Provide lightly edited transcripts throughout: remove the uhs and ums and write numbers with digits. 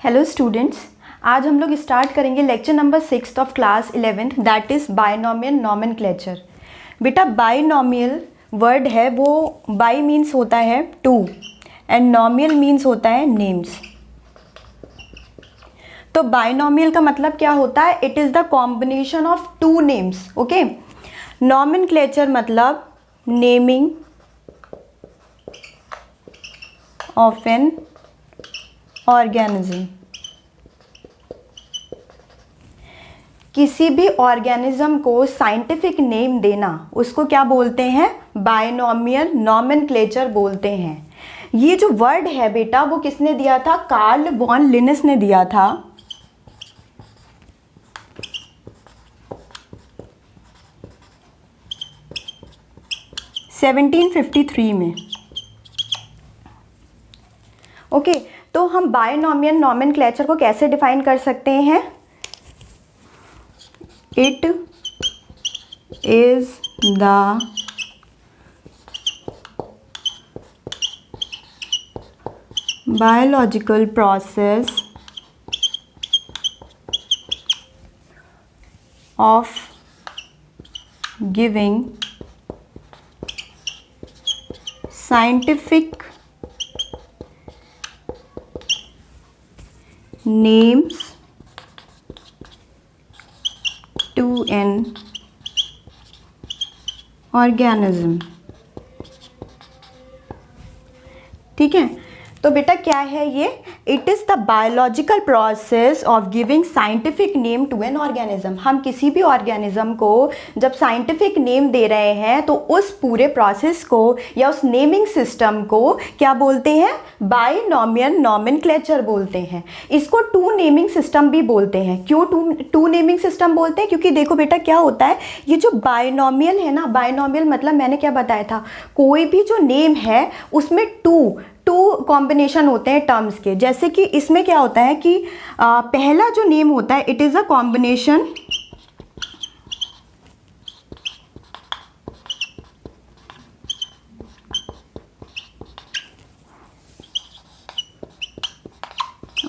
Hello students, आज हम लोग स्टार्ट करेंगे lecture number 6 of class 11th that is binomial nomenclature. बेटा बायनॉमियल वर्ड है वो बाय मीन्स होता है टू एंड नॉमियल मीन्स होता है नेम्स। तो बायनॉमियल का मतलब क्या होता है? It is the combination of two names. Okay, nomenclature मतलब नेमिंग ऑफ एन ऑर्गेनिज्म। किसी भी ऑर्गेनिज्म को साइंटिफिक नेम देना उसको क्या बोलते हैं? बायनॉमियल नॉमेनक्लेचर बोलते हैं। ये जो वर्ड है बेटा वो किसने दिया था? कार्ल वॉन लिनस ने दिया था। सेवनटीन 1753 में। ओके, तो हम बायनॉमियल नॉमेनक्लेचर को कैसे डिफाइन कर सकते हैं? It is the biological process of giving scientific names to an organism। ठीक है, तो बेटा क्या है ये? It is the biological process of giving scientific name to an organism. हम किसी भी ऑर्गेनिज्म को जब साइंटिफिक नेम दे रहे हैं तो उस पूरे प्रोसेस को या उस नेमिंग सिस्टम को क्या बोलते हैं? बायनॉमियल नॉमेनक्लेचर बोलते हैं। इसको टू नेमिंग सिस्टम भी बोलते हैं। क्यों टू नेमिंग सिस्टम बोलते हैं? क्योंकि देखो बेटा क्या होता है, ये जो बायनॉमियल है ना, बायनॉमियल मतलब मैंने क्या बताया था, कोई भी जो नेम है उसमें टू कॉम्बिनेशन होते हैं टर्म्स के। जैसे कि इसमें क्या होता है कि पहला जो नेम होता है it is a combination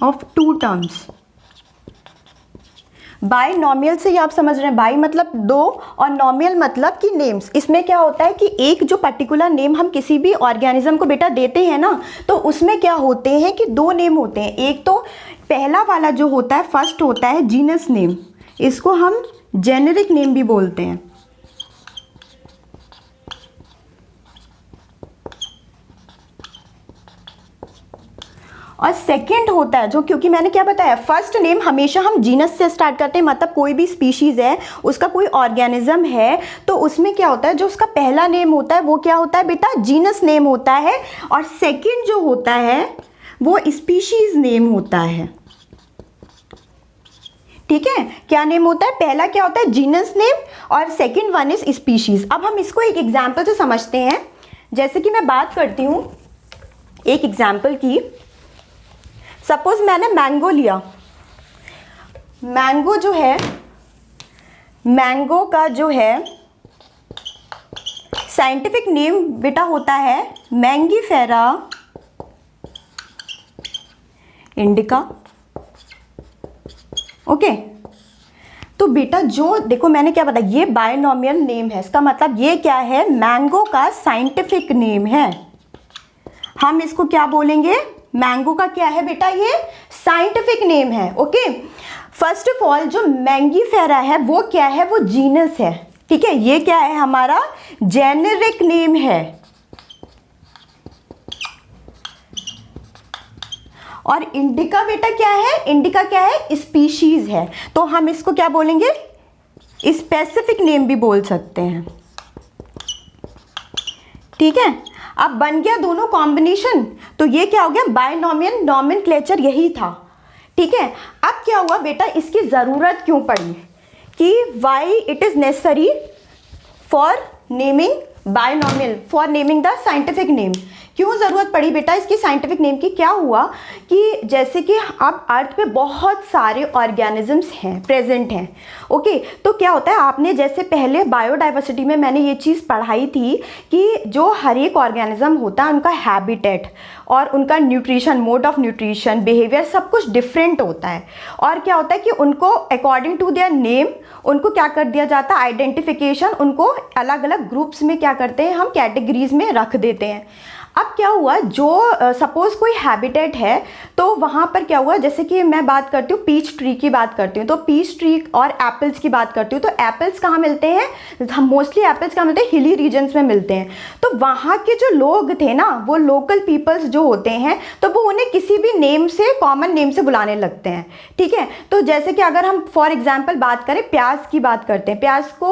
of two terms. Binomial से ये आप समझ रहे हैं, बाय मतलब दो और नॉमियल मतलब कि नेम्स। इसमें क्या होता है कि एक जो पर्टिकुलर नेम हम किसी भी ऑर्गेनिज्म को बेटा देते हैं ना, तो उसमें क्या होते हैं कि दो नेम होते हैं। एक तो पहला वाला जो होता है फर्स्ट होता है जीनस नेम, इसको हम जेनेरिक नेम भी बोलते हैं। और सेकंड होता है जो, क्योंकि मैंने क्या बताया, फर्स्ट नेम हमेशा हम जीनस से स्टार्ट करते हैं, मतलब कोई भी स्पीशीज है उसका कोई ऑर्गेनिज्म है तो उसमें क्या होता है, जो उसका पहला नेम होता है वो क्या होता है बेटा? जीनस नेम होता है। और सेकंड जो होता है वो स्पीशीज नेम होता है। ठीक है, क्या नेम होता है? पहला क्या होता है? जीनस नेम और सेकंड वन इज स्पीशीज। अब हम इसको एक एग्जाम्पल से समझते हैं। जैसे कि मैं बात करती हूँ एक एग्जाम्पल की। सपोज मैंने मैंगो लिया। मैंगो जो है, मैंगो का जो है साइंटिफिक नेम बेटा होता है मैंगीफेरा इंडिका। ओके, तो बेटा जो देखो मैंने क्या बताया, ये बायनॉमियल नेम है। इसका मतलब ये क्या है? मैंगो का साइंटिफिक नेम है। हम इसको क्या बोलेंगे? मैंगो का क्या है बेटा? ये साइंटिफिक नेम है। ओके, फर्स्ट ऑफ ऑल जो मैंगीफेरा है वो क्या है? वो जीनस है। ठीक है, ये क्या है? हमारा जेनेरिक नेम है। और इंडिका बेटा क्या है? इंडिका क्या है? स्पीशीज है। तो हम इसको क्या बोलेंगे? स्पेसिफिक नेम भी बोल सकते हैं। ठीक है, अब बन गया दोनों कॉम्बिनेशन। तो ये क्या हो गया? बायनॉमियल नॉमेनक्लेचर यही था। ठीक है, अब क्या हुआ बेटा, इसकी ज़रूरत क्यों पड़ी कि why it is necessary for naming binomial for naming the scientific name. क्यों ज़रूरत पड़ी बेटा इसकी साइंटिफिक नेम की? क्या हुआ कि जैसे कि अब अर्थ पे बहुत सारे ऑर्गेनिजम्स हैं, प्रेजेंट हैं, ओके। तो क्या होता है, आपने जैसे पहले बायोडाइवर्सिटी में मैंने ये चीज़ पढ़ाई थी कि जो हर एक ऑर्गेनिज्म होता है उनका हैबिटेट और उनका nutrition, mode of nutrition, behaviour सब कुछ डिफरेंट होता है। और क्या होता है कि उनको अकॉर्डिंग टू देयर नेम उनको क्या कर दिया जाता है, आइडेंटिफिकेशन, उनको अलग अलग ग्रुप्स में क्या करते हैं, हम कैटेगरीज में रख देते हैं। अब क्या हुआ, जो सपोज़ कोई हैबिटेट है तो वहाँ पर क्या हुआ, जैसे कि मैं बात करती हूँ पीच ट्री की बात करती हूँ, तो पीच ट्री और एप्पल्स की बात करती हूँ, तो एप्पल्स कहाँ मिलते हैं, हम मोस्टली एप्पल्स कहाँ मिलते हैं, हिली रीजन्स में मिलते हैं। तो वहाँ के जो लोग थे ना, वो लोकल पीपल्स जो होते हैं, तो वो उन्हें किसी भी नेम से, कॉमन नेम से बुलाने लगते हैं, ठीक है। तो जैसे कि अगर हम फॉर एग्जाम्पल बात करें, प्याज की बात करते हैं, प्याज को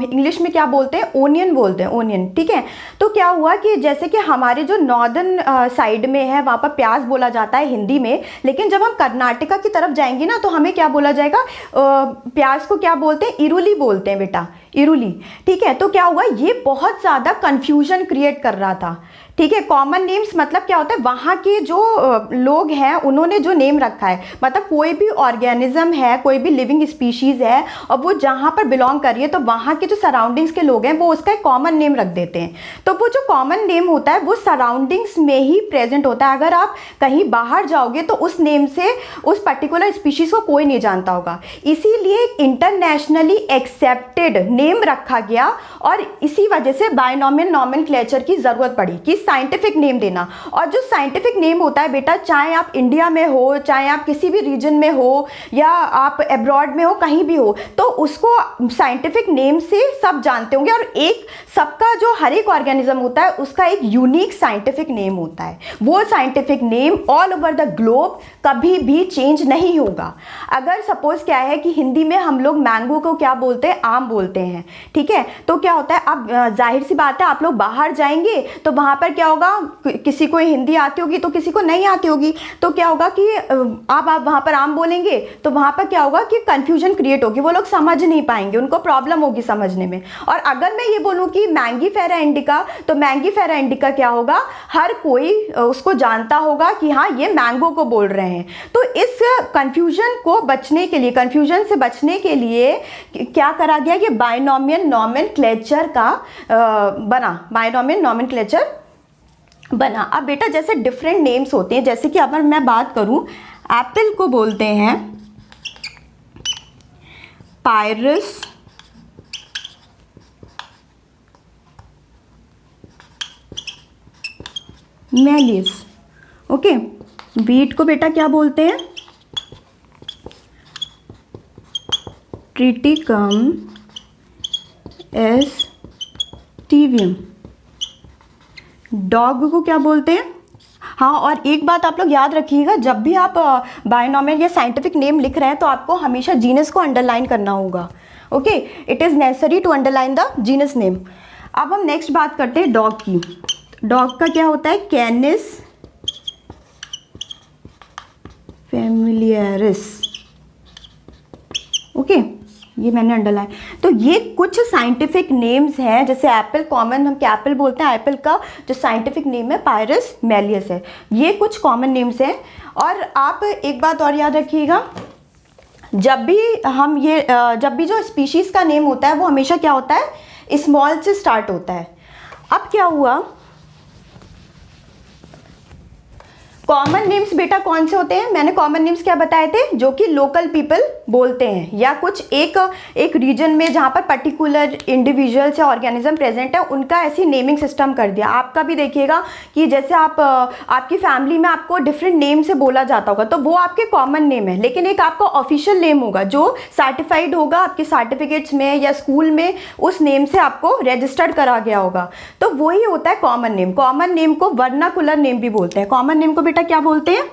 इंग्लिश में क्या बोलते हैं, ओनियन बोलते हैं, ओनियन, ठीक है। तो क्या हुआ कि जैसे कि हमारे जो नॉर्दर्न साइड में है वहाँ पर प्याज बोला जाता है हिंदी में, लेकिन जब हम कर्नाटका की तरफ जाएंगे ना तो हमें क्या बोला जाएगा, प्याज को क्या बोलते हैं, इरुली बोलते हैं बेटा, इरुली, ठीक है। तो क्या हुआ, ये बहुत ज़्यादा कंफ्यूजन क्रिएट कर रहा था, ठीक है। कॉमन नेम्स मतलब क्या होता है, वहाँ के जो लोग हैं उन्होंने जो नेम रखा है, मतलब कोई भी ऑर्गेनिज्म है, कोई भी लिविंग स्पीशीज़ है और वो जहाँ पर बिलोंग कर रही है, तो वहाँ के जो सराउंडिंग्स के लोग हैं वो उसका एक कॉमन नेम रख देते हैं। तो वो जो कॉमन नेम होता है वो सराउंडिंग्स में ही प्रेजेंट होता है। अगर आप कहीं बाहर जाओगे तो उस नेम से उस पर्टिकुलर स्पीशीज़ को कोई नहीं जानता होगा, इसीलिए इंटरनेशनली एक्सेप्टेड नेम रखा गया और इसी वजह से बायनॉमियल नॉमेनक्लेचर की ज़रूरत पड़ी कि साइंटिफिक नेम देना। और जो साइंटिफिक नेम होता है बेटा, चाहे आप इंडिया में हो, चाहे आप किसी भी रीजन में हो या आप अब्रॉड में हो, कहीं भी हो, तो उसको साइंटिफिक नेम से सब जानते होंगे। और एक सबका जो हर एक ऑर्गेनिज्म होता है उसका एक यूनिक साइंटिफिक नेम होता है, वो scientific name all over the globe कभी भी चेंज नहीं होगा। अगर सपोज क्या है कि हिंदी में हम लोग मैंगो को क्या बोलते हैं, आम बोलते हैं, ठीक है। तो क्या होता है, अब जाहिर सी बात है, आप लोग बाहर जाएंगे तो वहाँ पर क्या होगा, किसी को हिंदी आती होगी तो किसी को नहीं आती होगी, तो क्या होगा कि आप वहाँ पर आम बोलेंगे तो वहाँ पर क्या होगा कि कंफ्यूजन क्रिएट होगी, वो लोग समझ नहीं पाएंगे, उनको प्रॉब्लम होगी समझने में। और अगर मैं ये बोलूँ कि मैंगीफेरा इंडिका, तो मैंगीफेरा इंडिका क्या होगा, हर कोई उसको जानता होगा कि हाँ ये मैंगो को बोल रहे हैं। तो इस कंफ्यूजन को बचने के लिए, कंफ्यूजन से बचने के लिए क्या करा गया, ये बायनॉमियल नॉमेनक्लेचर का बना, बायनॉमियल नॉमेनक्लेचर बना। अब बेटा जैसे डिफरेंट नेम्स होते हैं, जैसे कि अगर मैं बात करूं, एप्पल को बोलते हैं पायरस मैलियस, ओके। बीट को बेटा क्या बोलते हैं, ट्रिटिकम एस्टिवियम। डॉग को क्या बोलते हैं, हाँ, और एक बात आप लोग याद रखिएगा, जब भी आप बायनॉमियल या साइंटिफिक नेम लिख रहे हैं तो आपको हमेशा जीनस को अंडरलाइन करना होगा, okay. It is necessary to underline the genus name. अब हम नेक्स्ट बात करते हैं डॉग की। डॉग का क्या होता है, कैनिस फैमिलियरिस, ओके, ये मैंने अंडरलाइन। तो ये कुछ साइंटिफिक नेम्स हैं, जैसे एप्पल, कॉमन हम कैपल बोलते हैं, एप्पल का जो साइंटिफिक नेम है पायरस मैलियस है। ये कुछ कॉमन नेम्स हैं। और आप एक बात और याद रखिएगा, जब भी जो स्पीशीज़ का नेम होता है वो हमेशा क्या होता है, स्मॉल से स्टार्ट होता है। अब क्या हुआ, कॉमन नेम्स बेटा कौन से होते हैं, मैंने कॉमन नेम्स क्या बताए थे, जो कि लोकल पीपल बोलते हैं, या कुछ एक रीजन में जहाँ पर पर्टिकुलर इंडिविजुअल्स या ऑर्गेनिज्म प्रेजेंट है उनका ऐसी नेमिंग सिस्टम कर दिया। आपका भी देखिएगा कि जैसे आपकी फैमिली में आपको डिफरेंट नेम से बोला जाता होगा, तो वो आपके कॉमन नेम है, लेकिन एक आपका ऑफिशियल नेम होगा जो सर्टिफाइड होगा आपके सर्टिफिकेट्स में या स्कूल में, उस नेम से आपको रजिस्टर्ड करा गया होगा, तो वही होता है कॉमन नेम। कॉमन नेम को वर्नाकुलर नेम भी बोलते हैं। कॉमन नेम को बेटा क्या बोलते हैं,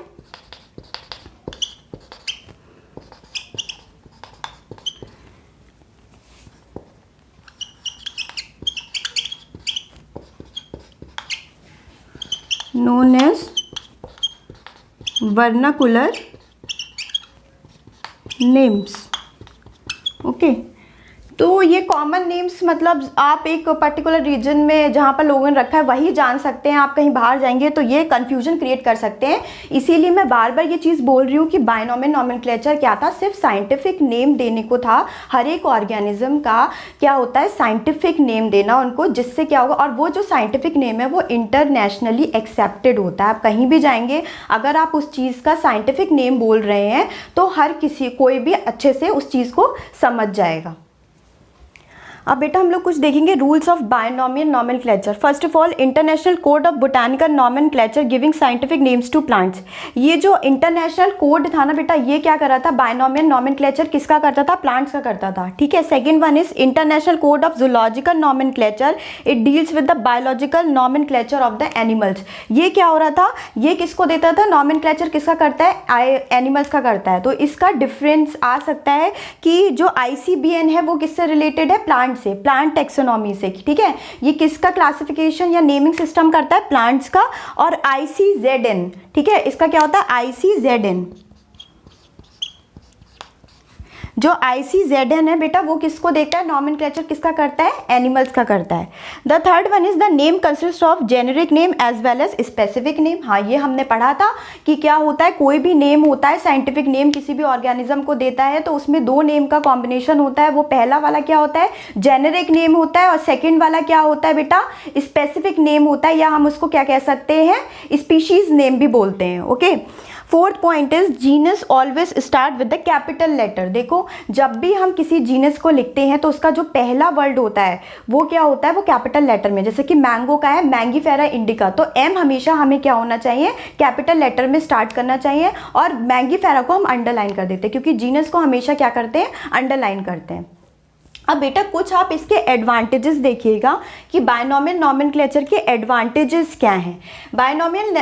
known as vernacular names, okay. तो ये कॉमन नेम्स मतलब आप एक पर्टिकुलर रीजन में जहाँ पर लोगों ने रखा है वही जान सकते हैं, आप कहीं बाहर जाएंगे तो ये कन्फ्यूजन क्रिएट कर सकते हैं। इसीलिए मैं बार बार ये चीज़ बोल रही हूँ कि बायनॉमियल नॉमेनक्लेचर क्या था, सिर्फ साइंटिफिक नेम देने को था। हर एक ऑर्गेनिज्म का क्या होता है, साइंटिफिक नेम देना उनको, जिससे क्या होगा, और वो जो साइंटिफिक नेम है वो इंटरनेशनली एक्सेप्टेड होता है। आप कहीं भी जाएंगे अगर आप उस चीज़ का साइंटिफिक नेम बोल रहे हैं तो हर किसी कोई भी अच्छे से उस चीज़ को समझ जाएगा। अब बेटा हम लोग कुछ देखेंगे rules of binomial nomenclature. First of all, international code of botanical nomenclature giving scientific names to plants. ये जो इंटरनेशनल कोड था ना बेटा, ये क्या कर रहा था, बायनॉमियल नॉमेनक्लेचर किसका करता था, प्लांट्स का करता था। ठीक है। Second one is international code of zoological nomenclature, it deals with the biological nomenclature of the animals. ये क्या हो रहा था, ये किसको देता था, नॉमेनक्लेचर किसका करता है, एनिमल्स का करता है। तो इसका डिफरेंस आ सकता है कि जो ICBN है वो किससे रिलेटेड है, प्लांट से, प्लांट टेक्सोनॉमी से। ठीक है। ये किसका क्लासिफिकेशन या नेमिंग सिस्टम करता है, प्लांट्स का। और ICZN, ठीक है, इसका क्या होता है, ICZN। जो ICZN है बेटा वो किसको देखता है, नॉमेनक्लेचर किसका करता है, एनिमल्स का करता है। The third one is the name consist of generic name as well as specific name. हाँ, ये हमने पढ़ा था कि क्या होता है, कोई भी नेम होता है, साइंटिफिक नेम किसी भी ऑर्गेनिज्म को देता है तो उसमें दो नेम का कॉम्बिनेशन होता है। वो पहला वाला क्या होता है, जेनेरिक नेम होता है, और सेकेंड वाला क्या होता है बेटा, स्पेसिफिक नेम होता है, या हम उसको क्या कह सकते हैं, स्पीशीज नेम भी बोलते हैं। Okay. Fourth point is genus always start with the capital letter. देखो, जब भी हम किसी जीनस को लिखते हैं तो उसका जो पहला वर्ड होता है वो क्या होता है, वो कैपिटल लेटर में। जैसे कि मैंगो का है मैंगीफेरा इंडिका, तो M हमेशा हमें क्या होना चाहिए, कैपिटल लेटर में स्टार्ट करना चाहिए। और मैंगीफेरा को हम अंडरलाइन कर देते हैं क्योंकि जीनस को हमेशा क्या करते हैं, अंडरलाइन करते हैं। अब बेटा कुछ आप इसके एडवांटेजेस देखिएगा कि बायनॉमियल नॉमेनक्लेचर के एडवांटेजेस क्या हैं। Binomial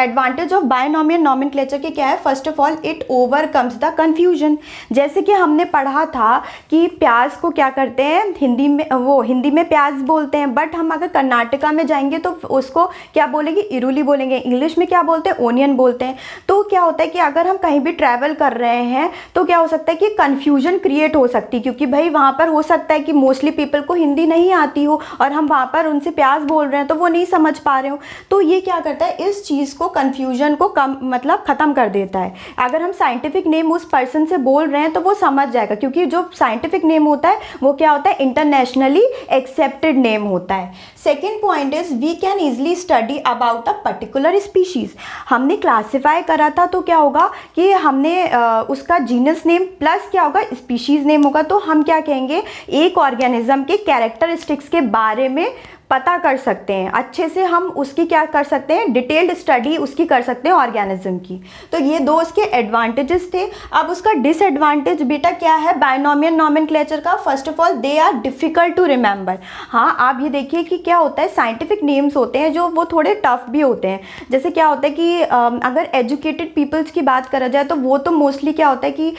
advantage of binomial nomenclature के क्या है, first of all it overcomes the confusion. जैसे कि हमने पढ़ा था कि प्याज को क्या करते हैं, हिंदी में प्याज बोलते हैं, बट हम अगर कर्नाटका में जाएंगे तो उसको क्या बोलेंगे, इरुली बोलेंगे। इंग्लिश में क्या बोलते हैं, ओनियन बोलते हैं। तो क्या होता है कि अगर हम कहीं भी ट्रैवल कर रहे हैं तो क्या हो सकता है कि कंफ्यूजन क्रिएट हो सकती है, क्योंकि भाई वहाँ पर हो सकता है कि मोस्टली पीपल को हिंदी नहीं आती हो और हम वहाँ पर उनसे प्याज बोल रहे हैं तो वो नहीं समझ पा रहे हो। तो ये क्या करता है, इस चीज़ को, कन्फ्यूजन को मतलब ख़त्म कर देता है। अगर हम साइंटिफिक नेम उस पर्सन से बोल रहे हैं तो वो समझ जाएगा, क्योंकि जो साइंटिफिक नेम होता है वो क्या होता है, इंटरनेशनली एक्सेप्टेड नेम होता है। Second point is we can easily study about a particular species. हमने क्लासीफाई करा था तो क्या होगा कि हमने उसका जीनस नेम प्लस क्या होगा, स्पीशीज़ नेम होगा। तो हम क्या कहेंगे, एक ऑर्गेनिज्म के कैरेक्टरिस्टिक्स के बारे में पता कर सकते हैं अच्छे से, हम उसकी क्या कर सकते हैं, डिटेल्ड स्टडी उसकी कर सकते हैं ऑर्गेनिज्म की। तो ये दो उसके एडवांटेजेस थे। अब उसका डिसएडवांटेज बेटा क्या है बायनॉमियल नॉमेनक्लेचर का, first of all they are difficult to remember. हाँ, आप ये देखिए कि क्या होता है, साइंटिफिक नेम्स होते हैं जो वो थोड़े टफ भी होते हैं। जैसे क्या होता है कि अगर एजुकेटेड पीपल्स की बात करा जाए तो वो तो मोस्टली क्या होता है कि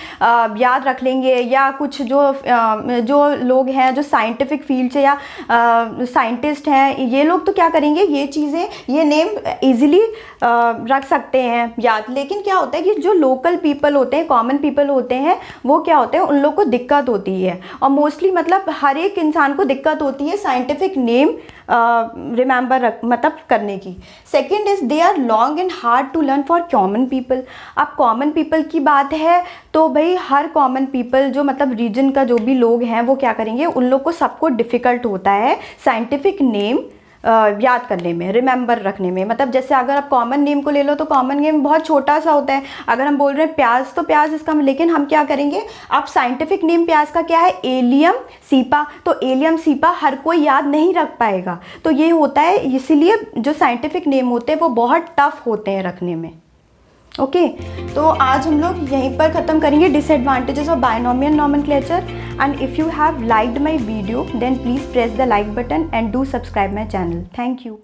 याद रख लेंगे, या कुछ जो लोग हैं जो साइंटिफिक फील्ड से या साइंटिस्ट हैं, ये लोग तो क्या करेंगे, ये चीज़ें, ये नेम इजीली रख सकते हैं याद। लेकिन क्या होता है कि जो लोकल पीपल होते हैं, कॉमन पीपल होते हैं, वो क्या होते हैं, उन लोग को दिक्कत होती है। और मोस्टली मतलब हर एक इंसान को दिक्कत होती है साइंटिफिक नेम रिमेंबर मतलब करने की। Second is they are long and hard to learn for common people. अब कॉमन पीपल की बात है तो भाई हर कॉमन पीपल जो मतलब रीजन का जो भी लोग हैं वो क्या करेंगे, उन लोग को सबको डिफ़िकल्ट होता है साइंटिफिक नेम याद करने में, रिमेंबर रखने में। मतलब जैसे अगर आप कॉमन नेम को ले लो तो कॉमन नेम बहुत छोटा सा होता है। अगर हम बोल रहे हैं प्याज तो प्याज इसका, लेकिन हम क्या करेंगे, आप साइंटिफिक नेम प्याज का क्या है, एलियम सीपा। तो एलियम सीपा हर कोई याद नहीं रख पाएगा। तो ये होता है, इसीलिए जो साइंटिफिक नेम होते हैं वो बहुत टफ होते हैं रखने में। ओके, तो आज हम लोग यहीं पर ख़त्म करेंगे disadvantages of binomial nomenclature. And if you have liked my video then please press the like button and do subscribe my channel. Thank you.